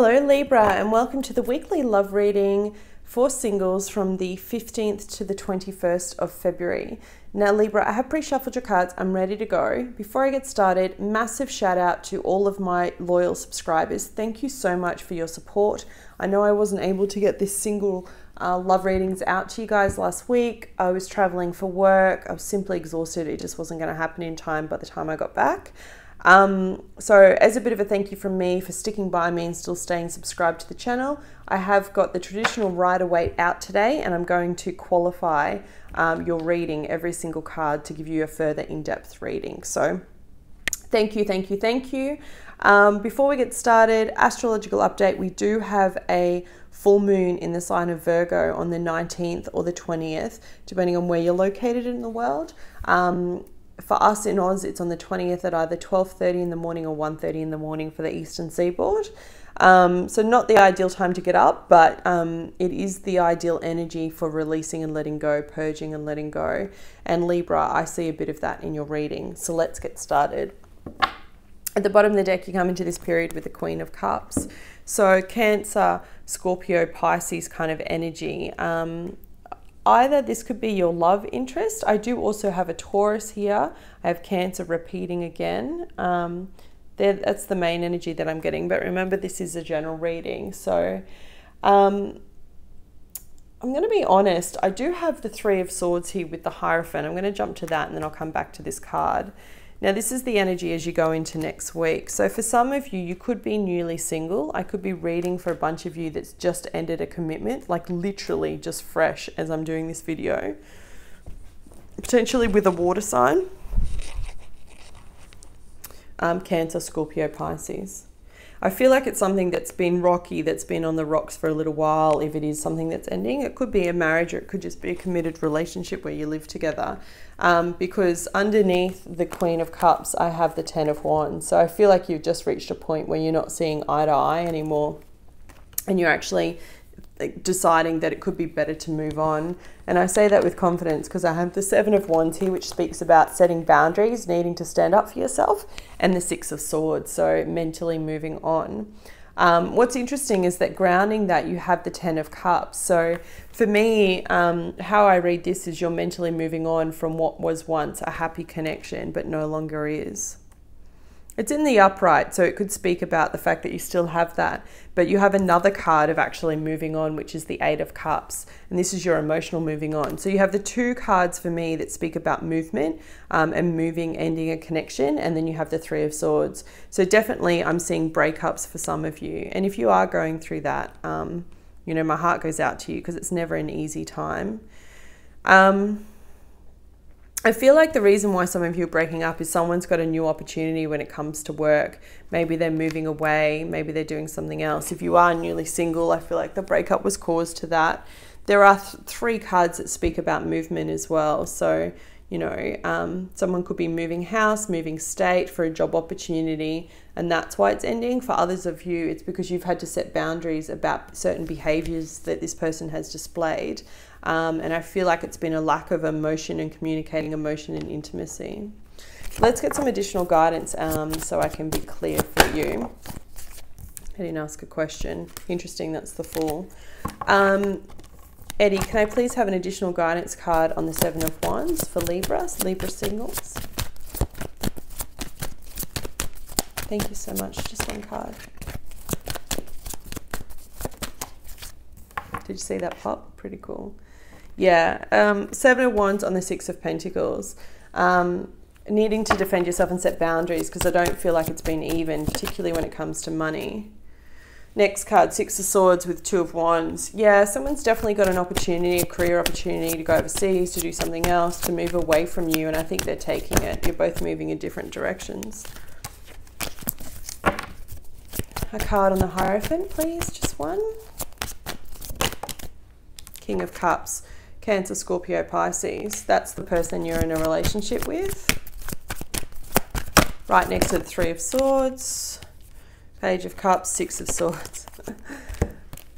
Hello Libra, and welcome to the weekly love reading for singles from the 15th to the 21st of February. Now Libra, I have pre-shuffled your cards. I'm ready to go. Before I get started, massive shout out to all of my loyal subscribers. Thank you so much for your support. I know I wasn't able to get this single love readings out to you guys last week. I was traveling for work. I was simply exhausted. It just wasn't going to happen in time by the time I got back. So as a bit of a thank you from me for sticking by me and still staying subscribed to the channel, I have got the traditional Rider-Waite out today, and I'm going to qualify your reading, every single card, to give you a further in-depth reading. So thank you, thank you, thank you. Before we get started, astrological update, we do have a full moon in the sign of Virgo on the 19th or the 20th, depending on where you're located in the world. For us in Oz, it's on the 20th at either 12:30 in the morning or 1:30 in the morning for the Eastern Seaboard. So not the ideal time to get up, but it is the ideal energy for releasing and letting go, purging and letting go. And Libra, I see a bit of that in your reading. So let's get started. At the bottom of the deck, you come into this period with the Queen of Cups. So Cancer, Scorpio, Pisces kind of energy. Either this could be your love interest. I do also have a Taurus here. I have Cancer repeating again. That's the main energy that I'm getting. But remember, this is a general reading. So I'm going to be honest. I do have the Three of Swords here with the Hierophant. I'm going to jump to that and then I'll come back to this card. Now, this is the energy as you go into next week. So for some of you, you could be newly single. I could be reading for a bunch of you that's just ended a commitment, like literally just fresh as I'm doing this video. Potentially with a water sign. Cancer, Scorpio, Pisces. I feel like it's something that's been rocky, that's been on the rocks for a little while. If it is something that's ending, it could be a marriage or it could just be a committed relationship where you live together. Because underneath the Queen of Cups, I have the Ten of Wands. So I feel like you've just reached a point where you're not seeing eye to eye anymore. And you're actually deciding that it could be better to move on. And I say that with confidence because I have the Seven of Wands here, which speaks about setting boundaries, needing to stand up for yourself, and the Six of Swords, so mentally moving on. What's interesting is that grounding that, you have the Ten of Cups. So for me, how I read this is you're mentally moving on from what was once a happy connection but no longer is. It's in the upright, so it could speak about the fact that you still have that, but you have another card of actually moving on, which is the Eight of Cups, and this is your emotional moving on. So you have the two cards for me that speak about movement and moving, ending a connection, and then you have the Three of Swords. So definitely I'm seeing breakups for some of you, and if you are going through that, you know, my heart goes out to you because it's never an easy time. I feel like the reason why some of you are breaking up is someone's got a new opportunity when it comes to work. Maybe they're moving away, maybe they're doing something else. If you are newly single, I feel like the breakup was caused to that. There are three cards that speak about movement as well. So, you know, someone could be moving house, moving state for a job opportunity, and that's why it's ending. For others of you, it's because you've had to set boundaries about certain behaviors that this person has displayed. And I feel like it's been a lack of emotion and communicating emotion and intimacy. Let's get some additional guidance so I can be clear for you. I didn't ask a question. Interesting, that's the Fool. Eddie, can I please have an additional guidance card on the Seven of Wands for Libra singles? Thank you so much. Just one card. Did you see that pop? Pretty cool. Yeah, Seven of Wands on the Six of Pentacles. Needing to defend yourself and set boundaries because I don't feel like it's been even, particularly when it comes to money. Next card, Six of Swords with Two of Wands. Yeah, someone's definitely got an opportunity, a career opportunity to go overseas, to do something else, to move away from you, and I think they're taking it. You're both moving in different directions. A card on the Hierophant, please, just one. King of Cups. Cancer, Scorpio, Pisces. That's the person you're in a relationship with. Right next to the Three of Swords. Page of Cups, Six of Swords.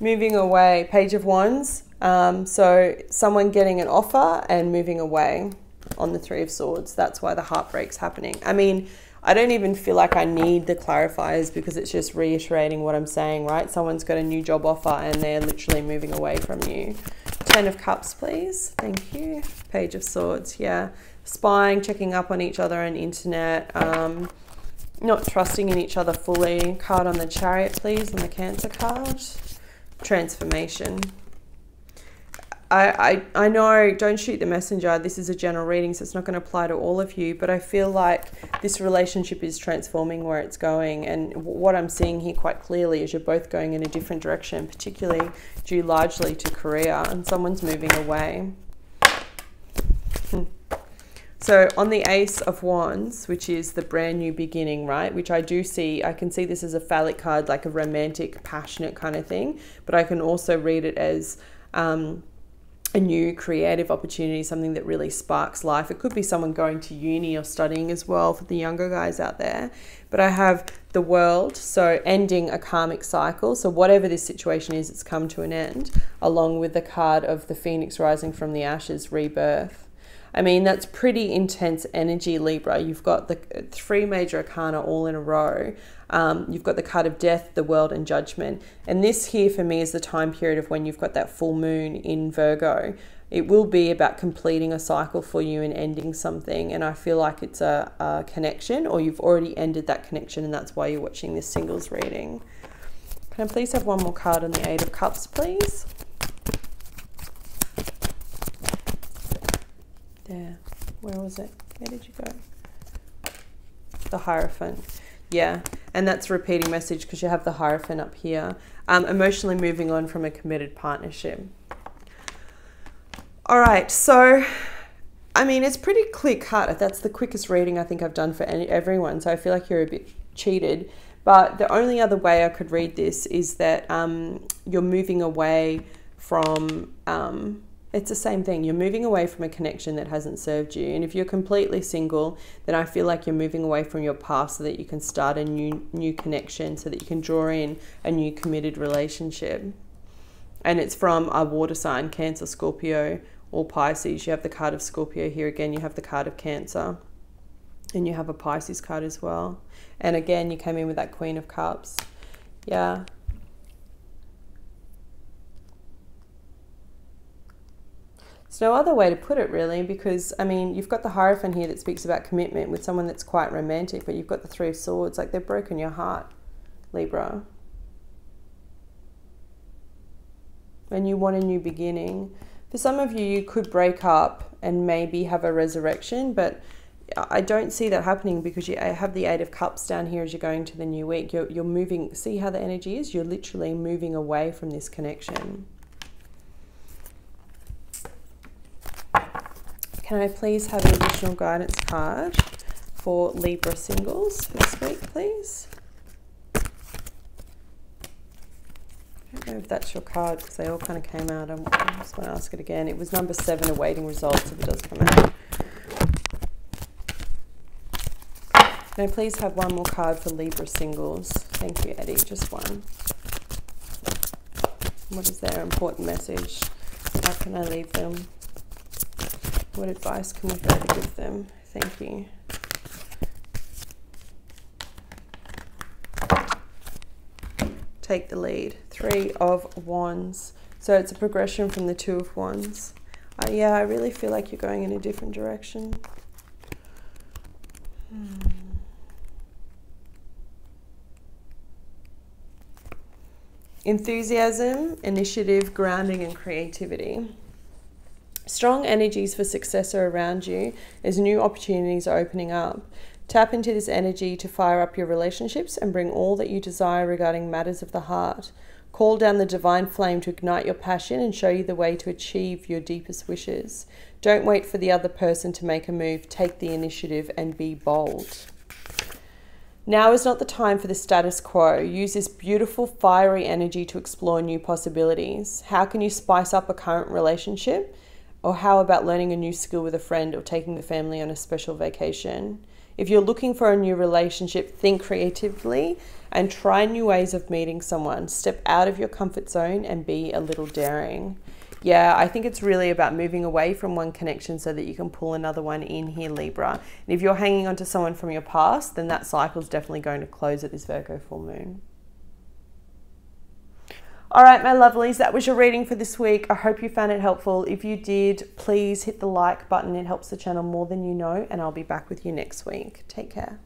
Moving away. Page of Wands. So someone getting an offer and moving away on the Three of Swords. That's why the heartbreak's happening. I mean, I don't even feel like I need the clarifiers because it's just reiterating what I'm saying, right? Someone's got a new job offer and they're literally moving away from you. 10 of Cups, please. Thank you. Page of Swords, yeah. Spying, checking up on each other on internet, not trusting in each other fully. Card on the Chariot, please, on the Cancer card. Transformation. I know, don't shoot the messenger. This is a general reading, so it's not going to apply to all of you, but I feel like this relationship is transforming where it's going. And what I'm seeing here quite clearly is you're both going in a different direction, particularly due largely to career, and someone's moving away. So on the Ace of Wands, which is the brand new beginning, right? Which I do see, I can see this as a phallic card, like a romantic, passionate kind of thing. But I can also read it as a new creative opportunity, something that really sparks life. It could be someone going to uni or studying as well for the younger guys out there. But I have the World, so ending a karmic cycle. So whatever this situation is, it's come to an end, along with the card of the Phoenix rising from the ashes, rebirth. I mean, that's pretty intense energy, Libra. You've got the 3 major arcana all in a row. You've got the card of Death, the World, and Judgment. And this here for me is the time period of when you've got that full moon in Virgo. It will be about completing a cycle for you and ending something. And I feel like it's a connection, or you've already ended that connection, and that's why you're watching this singles reading. Can I please have one more card on the Eight of Cups, please? There. Where was it? Where did you go? The Hierophant. Yeah, and that's a repeating message because you have the Hierophant up here. Emotionally moving on from a committed partnership. All right, so, I mean, it's pretty clear cut. That's the quickest reading I think I've done for everyone, so I feel like you're a bit cheated. But the only other way I could read this is that you're moving away from... it's the same thing. You're moving away from a connection that hasn't served you. And if you're completely single, then I feel like you're moving away from your past so that you can start a new connection, so that you can draw in a new committed relationship. And it's from a water sign, Cancer, Scorpio, or Pisces. You have the card of Scorpio here. Again, you have the card of Cancer. And you have a Pisces card as well. And again, you came in with that Queen of Cups. Yeah. There's no other way to put it really, because I mean, you've got the Hierophant here that speaks about commitment with someone that's quite romantic, but you've got the Three of Swords, like they've broken your heart, Libra. And you want a new beginning. For some of you, you could break up and maybe have a resurrection, but I don't see that happening because you have the Eight of Cups down here as you're going to the new week. You're moving, see how the energy is? You're literally moving away from this connection. Can I please have an additional guidance card for Libra singles this week, please? I don't know if that's your card because they all kind of came out. I just want to ask it again. It was number 7, awaiting results, if it does come out. Can I please have one more card for Libra singles? Thank you, Eddie. Just one. What is their important message? How can I leave them? What advice can we further give them? Thank you. Take the lead. 3 of Wands. So it's a progression from the 2 of Wands. Yeah, I really feel like you're going in a different direction. Enthusiasm, initiative, grounding, and creativity. Strong energies for success are around you as new opportunities are opening up. Tap into this energy to fire up your relationships and bring all that you desire regarding matters of the heart. Call down the divine flame to ignite your passion and show you the way to achieve your deepest wishes. Don't wait for the other person to make a move. Take the initiative and be bold. Now is not the time for the status quo. Use this beautiful, fiery energy to explore new possibilities. How can you spice up a current relationship? Or how about learning a new skill with a friend or taking the family on a special vacation? If you're looking for a new relationship, think creatively and try new ways of meeting someone. Step out of your comfort zone and be a little daring. Yeah, I think it's really about moving away from one connection so that you can pull another one in here, Libra. And if you're hanging on to someone from your past, then that cycle is definitely going to close at this Virgo full moon. All right, my lovelies, that was your reading for this week. I hope you found it helpful. If you did, please hit the like button. It helps the channel more than you know, and I'll be back with you next week. Take care.